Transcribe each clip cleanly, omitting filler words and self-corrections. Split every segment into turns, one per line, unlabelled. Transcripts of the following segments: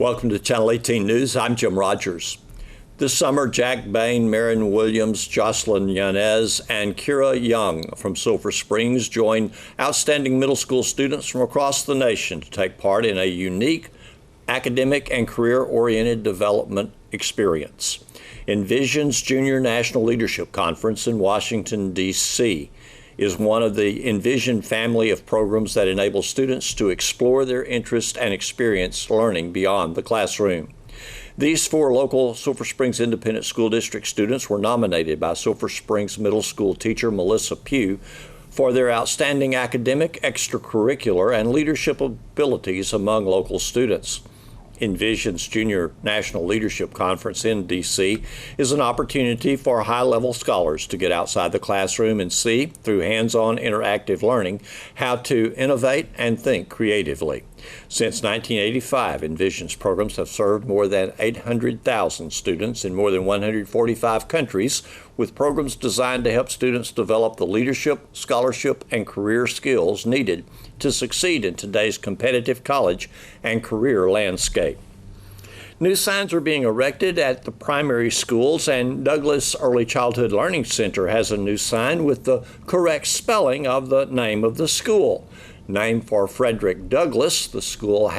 Welcome to Channel 18 News. I'm Jim Rogers. This summer, Jack Bain, Marin Williams, Jocelyn Yanez, and Kira Young from Silver Springs join outstanding middle school students from across the nation to take part in a unique academic and career-oriented development experience. Envision's Junior National Leadership Conference in Washington, D.C. is one of the Envision family of programs that enable students to explore their interest and experience learning beyond the classroom. These 4 local Silver Springs Independent School District students were nominated by Silver Springs Middle School teacher Melissa Pugh for their outstanding academic, extracurricular, and leadership abilities among local students. Envision's Junior National Leadership Conference in D.C. is an opportunity for high-level scholars to get outside the classroom and see, through hands-on interactive learning, how to innovate and think creatively. Since 1985, Envision's programs have served more than 800,000 students in more than 145 countries, with programs designed to help students develop the leadership, scholarship, and career skills needed to succeed in today's competitive college and career landscape. New signs are being erected at the primary schools, and Douglas Early Childhood Learning Center has a new sign with the correct spelling of the name of the school. Named for Frederick Douglass, the school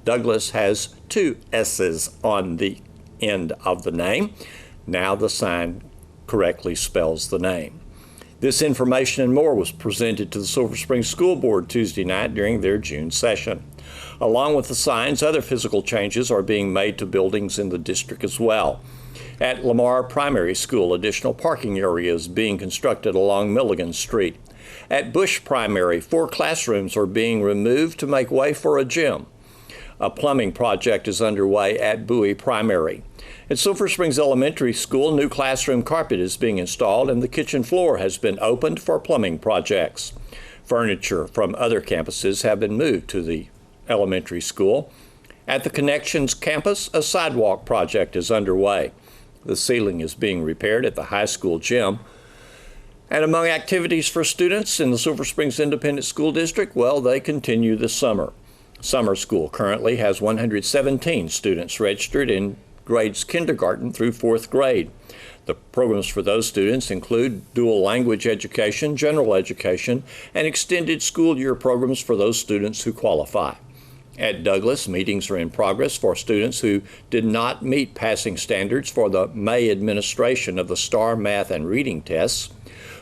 Douglass has 2 S's on the end of the name. Now the sign correctly spells the name. This information and more was presented to the Silver Springs School Board Tuesday night during their June session. Along with the signs, other physical changes are being made to buildings in the district as well. At Lamar Primary School, additional parking areas being constructed along Milligan Street. At Bush Primary, 4 classrooms are being removed to make way for a gym. A plumbing project is underway at Bowie Primary. At Silver Springs Elementary School, new classroom carpet is being installed and the kitchen floor has been opened for plumbing projects. Furniture from other campuses have been moved to the elementary school. At the Connections campus, a sidewalk project is underway. The ceiling is being repaired at the high school gym. And among activities for students in the Silver Springs Independent School District, well, they continue this summer. Summer school currently has 117 students registered in grades kindergarten through 4th grade. The programs for those students include dual language education, general education, and extended school year programs for those students who qualify. At Douglas, meetings are in progress for students who did not meet passing standards for the May administration of the STAR math and reading tests.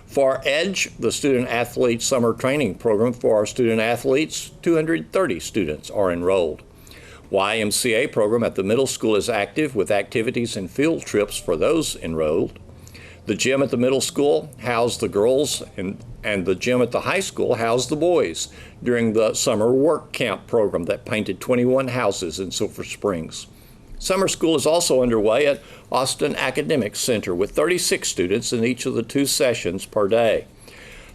For EDGE, the Student Athlete Summer Training Program for our student athletes, 230 students are enrolled. YMCA program at the middle school is active with activities and field trips for those enrolled. The gym at the middle school housed the girls and the gym at the high school housed the boys during the summer work camp program that painted 21 houses in Silver Springs. Summer school is also underway at Austin Academic Center with 36 students in each of the 2 sessions per day.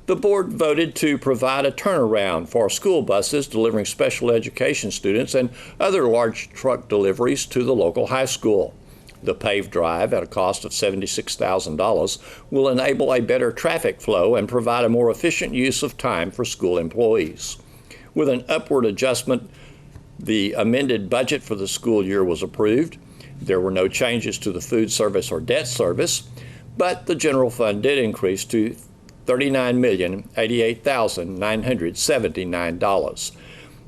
The board voted to provide a turnaround for school buses delivering special education students and other large truck deliveries to the local high school. The paved drive, at a cost of $76,000, will enable a better traffic flow and provide a more efficient use of time for school employees. With an upward adjustment, the amended budget for the school year was approved. There were no changes to the food service or debt service, but the general fund did increase to $39,088,979.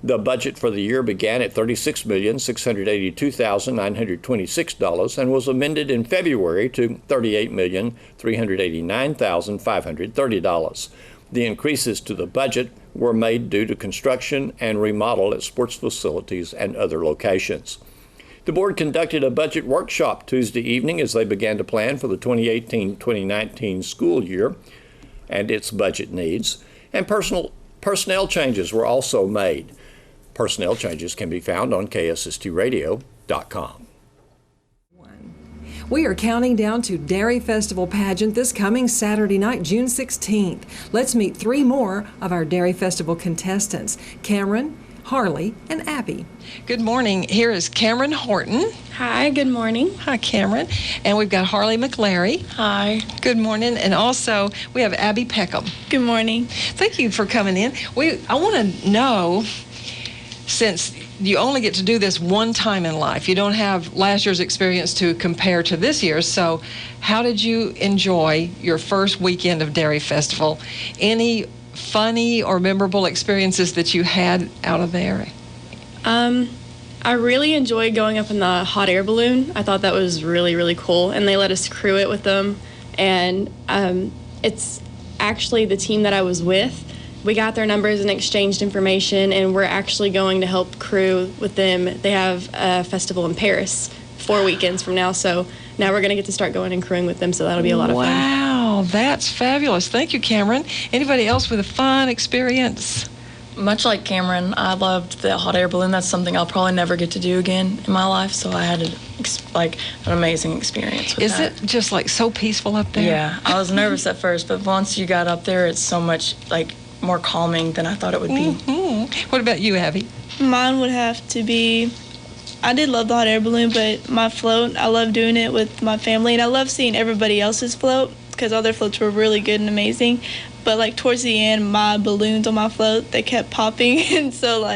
The budget for the year began at $36,682,926 and was amended in February to $38,389,530. The increases to the budget were made due to construction and remodel at sports facilities and other locations. The board conducted a budget workshop Tuesday evening as they began to plan for the 2018-2019 school year and its budget needs, and personnel changes were also made. Personnel changes can be found on ksstradio.com.
We are counting down to Dairy Festival pageant this coming Saturday night, June 16th. Let's meet 3 more of our Dairy Festival contestants, Cameron, Harley, and Abby.
Good morning. Here is Cameron Horton.
Hi, good morning.
Hi, Cameron. And we've got Harley McLary.
Hi.
Good morning. And also, we have Abby Peckham.
Good morning.
Thank you for coming in. I want to know, since you only get to do this one time in life. You don't have last year's experience to compare to this year's. So how did you enjoy your first weekend of Dairy Festival? Any funny or memorable experiences that you had out of there?
I really enjoyed going up in the hot air balloon. I thought that was really, really cool. And they let us crew it with them. And it's actually the team that I was with. We got their numbers and exchanged information, and we're actually going to help crew with them. They have a festival in Paris 4 weekends from now, so now we're going to get to start going and crewing with them, so that'll be a lot of fun.
Wow, that's fabulous. Thank you, Cameron. Anybody else with a fun experience?
Much like Cameron, I loved the hot air balloon. That's something I'll probably never get to do again in my life, so I had an amazing experience with that.
Is it just like so peaceful up there?
Yeah, I was nervous at first, but once you got up there, it's so much more calming than I thought it would be.
Mm-hmm. What about you, Abby?
Mine would have to be, I did love the hot air balloon, but my float, I love doing it with my family, and I love seeing everybody else's float because all their floats were really good and amazing. But towards the end, my balloons on my float, they kept popping, and so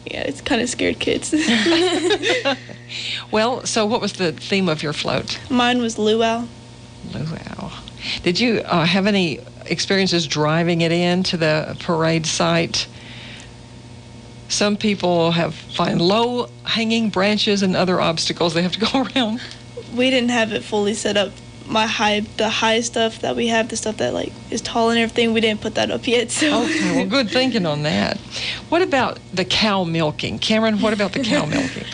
it's kind of scared kids.
Well, so what was the theme of your float?
Mine was luau.
Luau. Did you have any experiences driving it into the parade site? Some people find low-hanging branches and other obstacles they have to go around.
We didn't have it fully set up. The high stuff that we have, the stuff that is tall and everything, we didn't put that up yet. So.
Okay, well, good thinking on that. What about the cow milking? Cameron, what about the cow milking?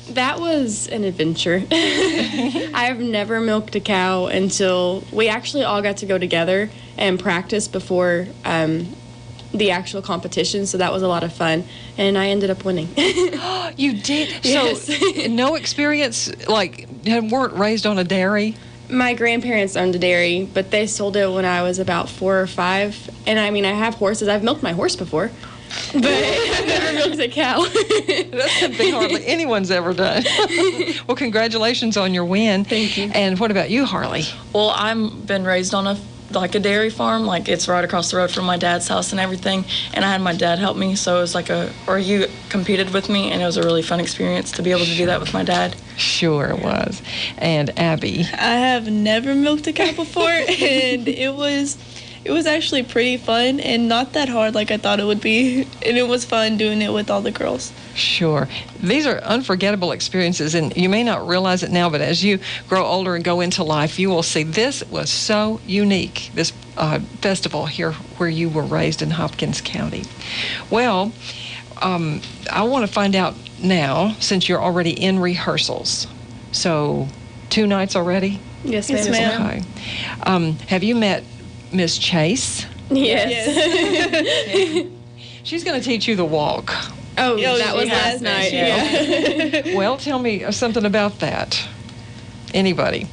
That was an adventure. I've never milked a cow until we actually all got to go together and practice before the actual competition, so that was a lot of fun, and I ended up winning.
You did?
Yes.
So no experience, weren't raised on a dairy?
My grandparents owned a dairy, but they sold it when I was about 4 or 5, and I have horses. I've milked my horse before. But I've never milked a cow.
That's something hardly anyone's ever done. Well, congratulations on your win.
Thank you.
And what about you, Harley?
Well, I've been raised on a dairy farm. It's right across the road from my dad's house and everything. And I had my dad help me, so it was he competed with me, and it was a really fun experience to be able to do that with my dad.
Sure it was. And Abby?
I have never milked a cow before, and it was actually pretty fun and not that hard like I thought it would be. And it was fun doing it with all the girls.
Sure. These are unforgettable experiences, and you may not realize it now, but as you grow older and go into life, you will see this was so unique, this festival here where you were raised in Hopkins County. Well, I want to find out now, since you're already in rehearsals. So 2 nights already?
Yes,
Yes,
ma'am.
ma'am.
Okay. Have you met Miss Chase?
Yes.
She's going to teach you the walk.
Oh, that was last night.
Yeah.
Well, tell me something about that. Anybody?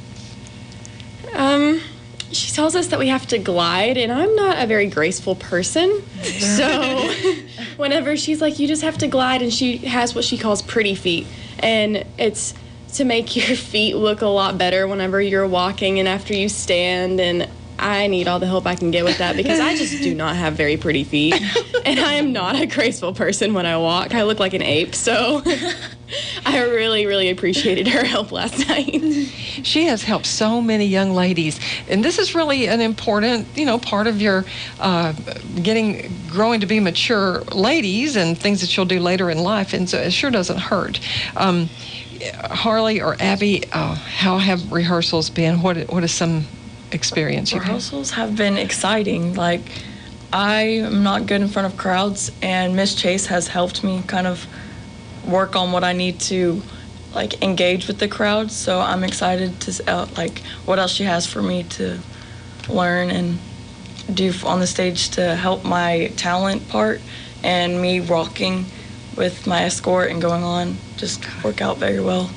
She tells us that we have to glide, and I'm not a very graceful person. So whenever she's like, you just have to glide, and she has what she calls pretty feet. And it's to make your feet look a lot better whenever you're walking and after you stand. And I need all the help I can get with that because I just do not have very pretty feet. And I am not a graceful person when I walk. I look like an ape. So I really, really appreciated her help last night.
She has helped so many young ladies, and this is really an important, part of your growing to be mature ladies and things that you'll do later in life, and so it sure doesn't hurt. Harley or Abby, how have rehearsals been? What is some experience you've had?
Rehearsals have been exciting. I am not good in front of crowds, and Miss Chase has helped me kind of work on what I need to engage with the crowd, so I'm excited to what else she has for me to learn and do on the stage to help my talent part, and me rocking with my escort and going on just work out very well.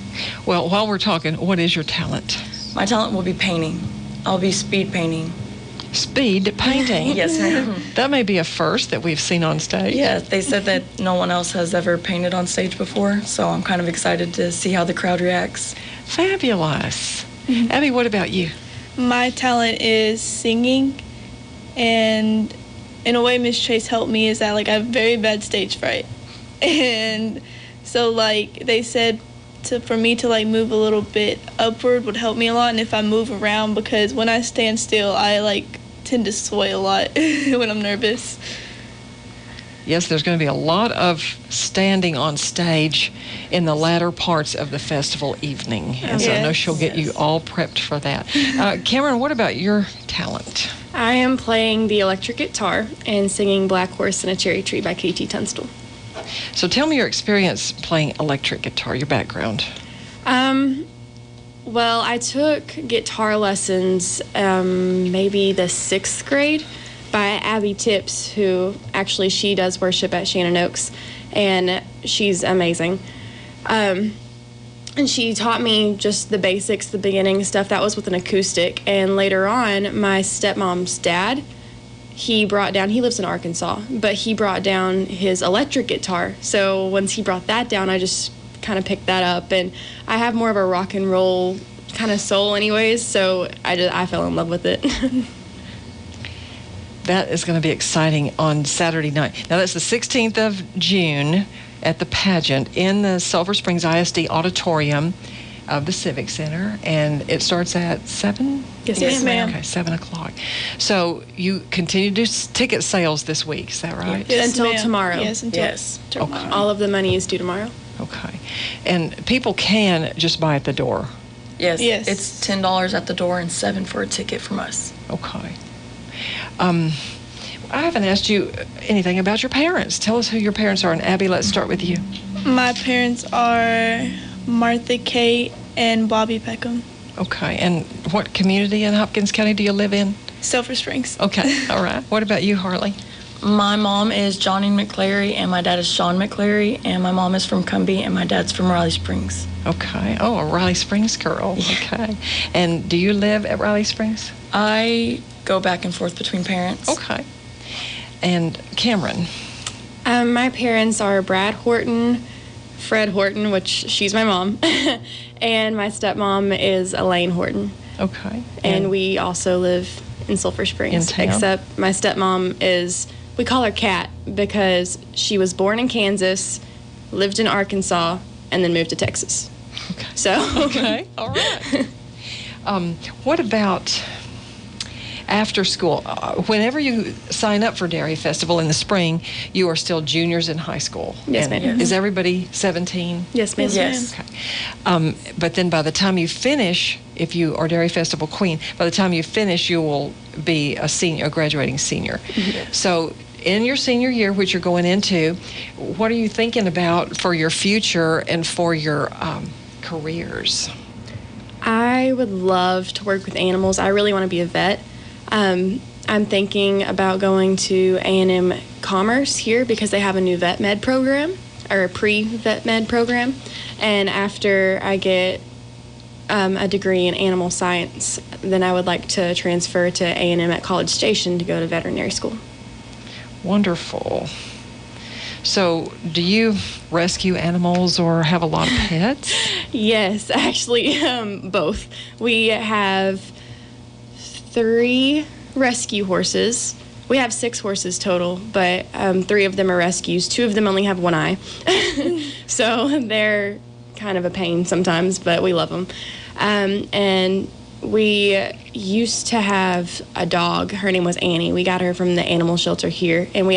Well, while we're talking, what is your talent?
My talent will be painting. I'll be speed painting.
Speed painting?
Yes, ma'am.
That may be a first that we've seen on stage.
Yeah, they said that no one else has ever painted on stage before, so I'm kind of excited to see how the crowd reacts.
Fabulous. Abby, what about you?
My talent is singing, and in a way Miss Chase helped me is that I have very bad stage fright. And so like they said for me to like move a little bit upward would help me a lot, and if I move around, because when I stand still I like tend to sway a lot when I'm nervous.
Yes, there's going to be a lot of standing on stage in the latter parts of the festival evening. And so I know she'll get you all prepped for that. Cameron, what about your talent?
I am playing the electric guitar and singing Black Horse and a Cherry Tree by K.T. Tunstall.
So tell me your experience playing electric guitar, your background.
Well, I took guitar lessons maybe the 6th grade by Abby Tips, who actually she does worship at Shannon Oaks, and she's amazing. And she taught me just the basics, the beginning stuff. That was with an acoustic. And later on, my stepmom's dad, he lives in Arkansas, but he brought down his electric guitar. So once he brought that down, I just kind of picked that up. And I have more of a rock and roll kind of soul anyways, so I fell in love with it.
That is going to be exciting on Saturday night. Now, that's the 16th of June at the pageant in the Sulphur Springs ISD auditorium of the Civic Center, and it starts at 7?
Yes, ma'am.
Okay, 7 o'clock. So you continue to do ticket sales this week, is that right?
Yes,
until
ma'am.
tomorrow.
Yes, until tomorrow.
Okay.
All of the money is due tomorrow.
Okay. And people can just buy at the door.
Yes.
Yes.
It's $10 at the door and $7 for a ticket from us.
Okay. I haven't asked you anything about your parents. Tell us who your parents are. And Abby, let's start with you.
My parents are Martha Kate and Bobby Peckham.
Okay. And what community in Hopkins County do you live in?
Sulphur Springs.
Okay. All right. What about you, Harley?
My mom is Johnny McClary, and my dad is Sean McClary, and my mom is from Cumbie, and my dad's from Riley Springs.
Okay. Oh, a Riley Springs girl.
Yeah.
Okay. And do you live at Riley Springs?
I go back and forth between parents.
Okay. And Cameron?
My parents are Brad Horton, Fred Horton, which she's my mom, and my stepmom is Elaine Horton.
Okay.
And we also live in Sulphur Springs.
In town?
Except my stepmom we call her Kat because she was born in Kansas, lived in Arkansas, and then moved to Texas.
Okay.
So.
Okay. All right. What about after school? Whenever you sign up for Dairy Festival in the spring, you are still juniors in high school.
Yes,
And
ma'am.
Is everybody 17?
Yes, ma'am.
Yes.
Okay. But then by the time you finish, if you are Dairy Festival Queen, by the time you finish, you will be a senior, a graduating senior.
Yes.
So in your senior year, which you're going into, what are you thinking about for your future and for your careers?
I would love to work with animals. I really want to be a vet. I'm thinking about going to A&M Commerce here because they have a new vet med program, or a pre-vet med program. And after I get a degree in animal science, then I would like to transfer to A&M at College Station to go to veterinary school.
Wonderful. So, do you rescue animals or have a lot of pets?
Yes, actually, both. We have 3 rescue horses. We have 6 horses total, but 3 of them are rescues. 2 of them only have one eye. So they're kind of a pain sometimes, but we love them. And we used to have a dog. Her name was Annie. We got her from the animal shelter here, and we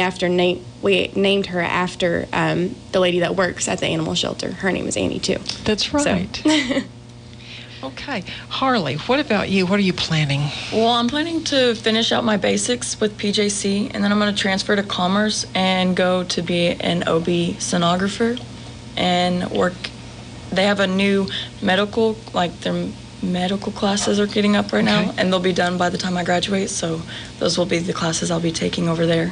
named her after the lady that works at the animal shelter. Her name is Annie, too.
That's right.
So.
Okay. Harley, what about you? What are you planning?
Well, I'm planning to finish out my basics with PJC, and then I'm going to transfer to Commerce and go to be an OB sonographer and work. They have a new medical, like their medical classes are getting up right now, and they'll be done by the time I graduate, so those will be the classes I'll be taking over there.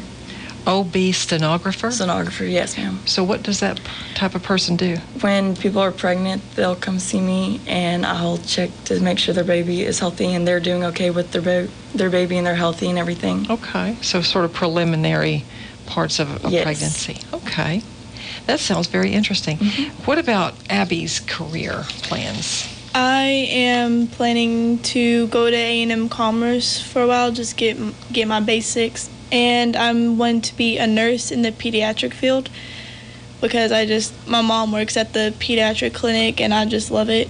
OB stenographer?
Sonographer, yes, ma'am.
So what does that type of person do?
When people are pregnant, they'll come see me, and I'll check to make sure their baby is healthy and they're doing okay with their baby and they're healthy and everything.
Okay. So sort of preliminary parts of
Yes.
pregnancy. Okay. That sounds very interesting.
Mm-hmm.
What about Abby's career plans?
I am planning to go to A&M Commerce for a while, just get my basics, and I'm wanting to be a nurse in the pediatric field. because my mom works at the pediatric clinic and I just love it.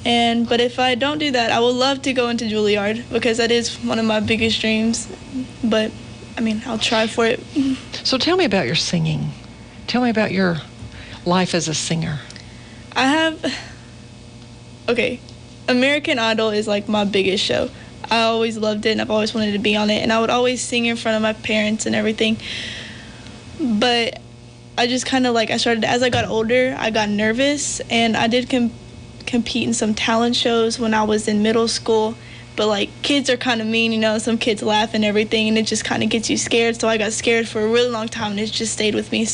But if I don't do that, I would love to go into Juilliard because that is one of my biggest dreams. But I mean, I'll try for it.
So tell me about your singing. Tell me about your life as a singer.
Okay, American Idol is like my biggest show. I always loved it and I've always wanted to be on it, and I would always sing in front of my parents and everything. But I just kind of as I got older, I got nervous, and I did compete in some talent shows when I was in middle school. But like, kids are kind of mean, some kids laugh and everything, and it just kind of gets you scared. So I got scared for a really long time, and it just stayed with me.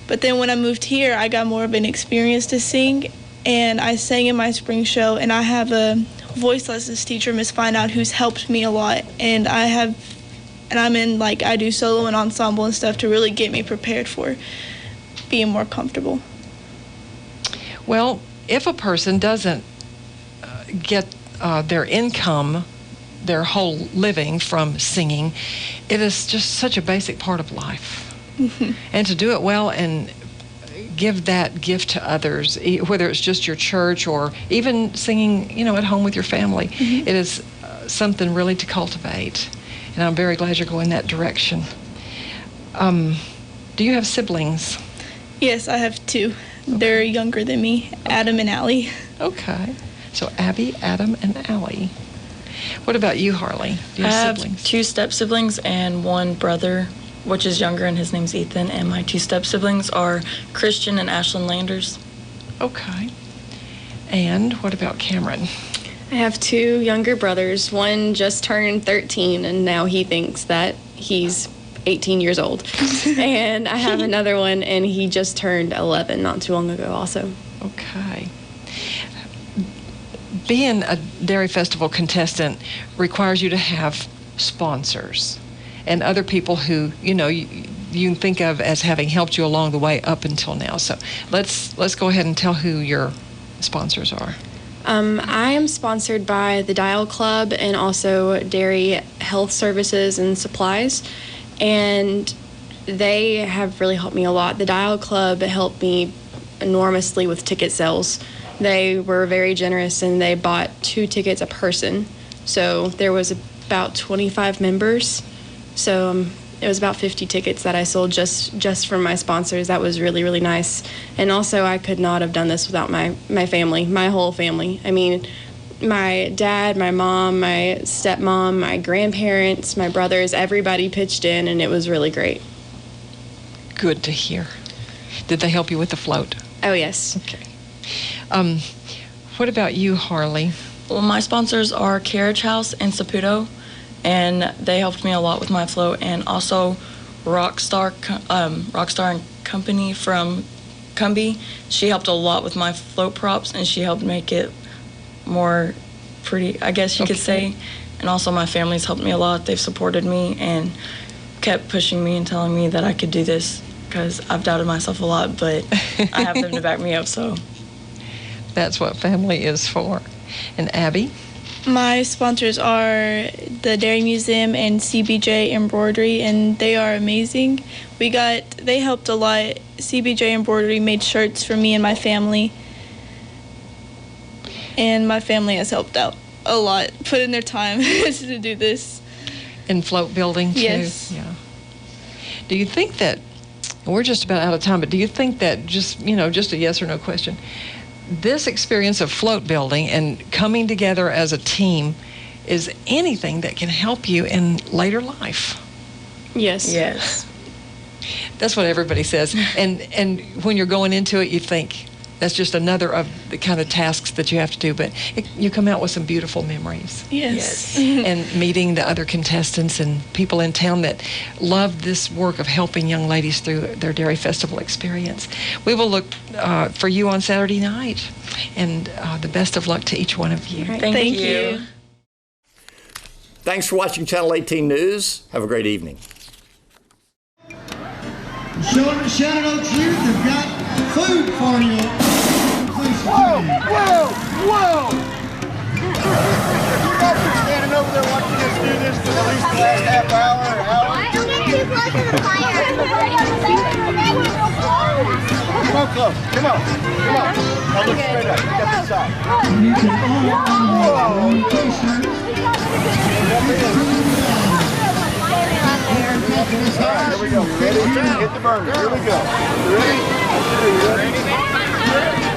But then when I moved here, I got more of an experience to sing, and I sang in my spring show, and I have a voice lessons teacher, Miss Fineout, who's helped me a lot, and I do solo and ensemble and stuff to really get me prepared for being more comfortable.
Well, if a person doesn't get their income, their whole living from singing, it is just such a basic part of life. And to do it well and give that gift to others, whether it's just your church or even singing, at home with your family, it is something really to cultivate. And I'm very glad you're going that direction. Do you have siblings?
Yes, I have 2. They're younger than me, Adam and Allie.
Okay. So Abby, Adam, and Allie. What about you, Harley? Do you have siblings?
I have 2 step-siblings and 1 brother, which is younger, and his name's Ethan. And my 2 step-siblings are Christian and Ashlyn Landers.
Okay. And what about Cameron?
I have 2 younger brothers. One just turned 13, and now he thinks that he's 18 years old. And I have another one, and he just turned 11 not too long ago also.
Okay. Being a Dairy Festival contestant requires you to have sponsors and other people who, you can think of as having helped you along the way up until now. So let's go ahead and tell who your sponsors are.
I am sponsored by the Dial Club and also Dairy Health Services and Supplies, and they have really helped me a lot. The Dial Club helped me enormously with ticket sales. They were very generous, and they bought 2 tickets a person. So there was about 25 members. So it was about 50 tickets that I sold just from my sponsors. That was really, really nice. And also, I could not have done this without my family, my whole family. I mean, my dad, my mom, my stepmom, my grandparents, my brothers, everybody pitched in, and it was really great.
Good to hear. Did they help you with the float?
Oh, yes.
Okay. What about you, Harley?
Well, my sponsors are Carriage House and Saputo, and they helped me a lot with my float. And also Rockstar and Company from Cumbie. She helped a lot with my float props, and she helped make it more pretty, I guess you could say. And also my family's helped me a lot. They've supported me and kept pushing me and telling me that I could do this, because I've doubted myself a lot, but I have them to back me up, so.
That's what family is for. And Abby?
My sponsors are the Dairy Museum and CBJ Embroidery, and they are amazing. They helped a lot. CBJ Embroidery made shirts for me and my family, and my family has helped out a lot, put in their time to do this.
In float building, too?
Yes.
Yeah. Do you think that, we're just about out of time, but do you think that just a yes or no question, this experience of float building and coming together as a team is anything that can help you in later life?
Yes.
Yes.
That's what everybody says. And when you're going into it, you think that's just another of the kind of tasks that you have to do, but you come out with some beautiful memories.
Yes.
And meeting the other contestants and people in town that love this work of helping young ladies through their Dairy Festival experience. We will look for you on Saturday night, and the best of luck to each one of you.
Right.
Thank you.
Thanks for watching Channel 18 News. Have a great evening.
Shannon Oaks Youth have got food for you.
Whoa! You guys been standing over there watching us do this for at least the last half hour or hour?
Don't get too close to the fire.
Come on, close. Come on. Come on. Now look straight up. Get this side.
You can all on your t-shirt.
Here we go. You ready? Hit the burner. Here we go. You ready? 1, 2, ready?